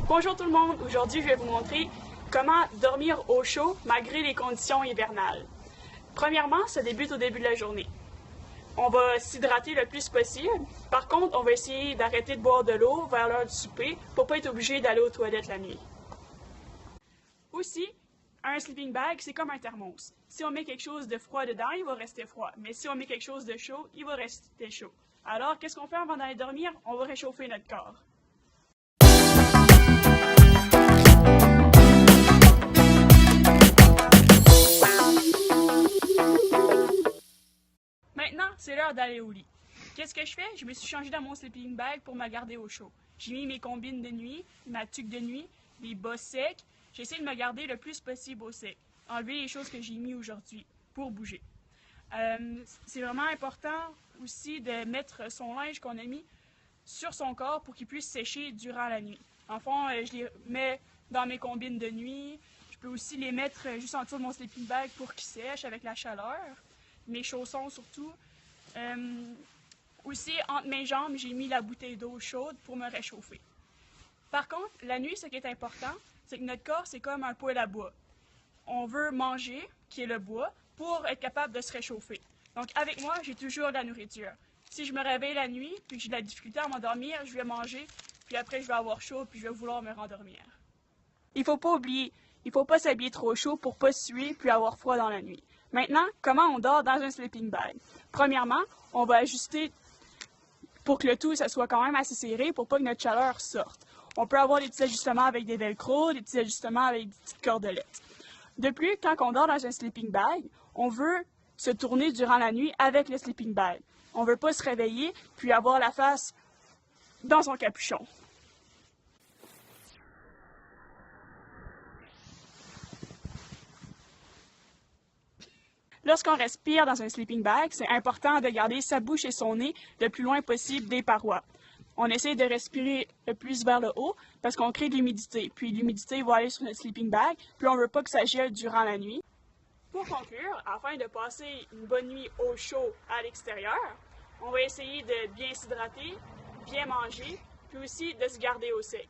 Bonjour tout le monde, aujourd'hui je vais vous montrer comment dormir au chaud malgré les conditions hivernales. Premièrement, ça débute au début de la journée. On va s'hydrater le plus possible. Par contre, on va essayer d'arrêter de boire de l'eau vers l'heure du souper pour pas être obligé d'aller aux toilettes la nuit. Aussi, un sleeping bag, c'est comme un thermos. Si on met quelque chose de froid dedans, il va rester froid. Mais si on met quelque chose de chaud, il va rester chaud. Alors, qu'est-ce qu'on fait avant d'aller dormir? On va réchauffer notre corps. Maintenant, c'est l'heure d'aller au lit. Qu'est-ce que je fais? Je me suis changé dans mon sleeping bag pour me garder au chaud. J'ai mis mes combines de nuit, ma tuque de nuit, des bas secs. J'essaie de me garder le plus possible au sec. Enlever les choses que j'ai mis aujourd'hui pour bouger. C'est vraiment important aussi de mettre son linge qu'on a mis sur son corps pour qu'il puisse sécher durant la nuit. En fond, je les mets dans mes combines de nuit. Je peux aussi les mettre juste en dessous de mon sleeping bag pour qu'ils sèchent avec la chaleur. Mes chaussons surtout. Aussi, entre mes jambes, j'ai mis la bouteille d'eau chaude pour me réchauffer. Par contre, la nuit, ce qui est important, c'est que notre corps, c'est comme un poêle à bois. On veut manger, qui est le bois, pour être capable de se réchauffer. Donc, avec moi, j'ai toujours de la nourriture. Si je me réveille la nuit, puis que j'ai de la difficulté à m'endormir, je vais manger, puis après, je vais avoir chaud, puis je vais vouloir me rendormir. Il faut pas oublier, il faut pas s'habiller trop chaud pour pas suer, puis avoir froid dans la nuit. Maintenant, comment on dort dans un sleeping bag? Premièrement, on va ajuster pour que le tout ça soit quand même assez serré pour pas que notre chaleur sorte. On peut avoir des petits ajustements avec des velcro, des petits ajustements avec des petites cordelettes. De plus, quand on dort dans un sleeping bag, on veut se tourner durant la nuit avec le sleeping bag. On veut pas se réveiller puis avoir la face dans son capuchon. Lorsqu'on respire dans un sleeping bag, c'est important de garder sa bouche et son nez le plus loin possible des parois. On essaie de respirer le plus vers le haut parce qu'on crée de l'humidité. Puis l'humidité va aller sur notre sleeping bag, puis on ne veut pas que ça gèle durant la nuit. Pour conclure, afin de passer une bonne nuit au chaud à l'extérieur, on va essayer de bien s'hydrater, bien manger, puis aussi de se garder au sec.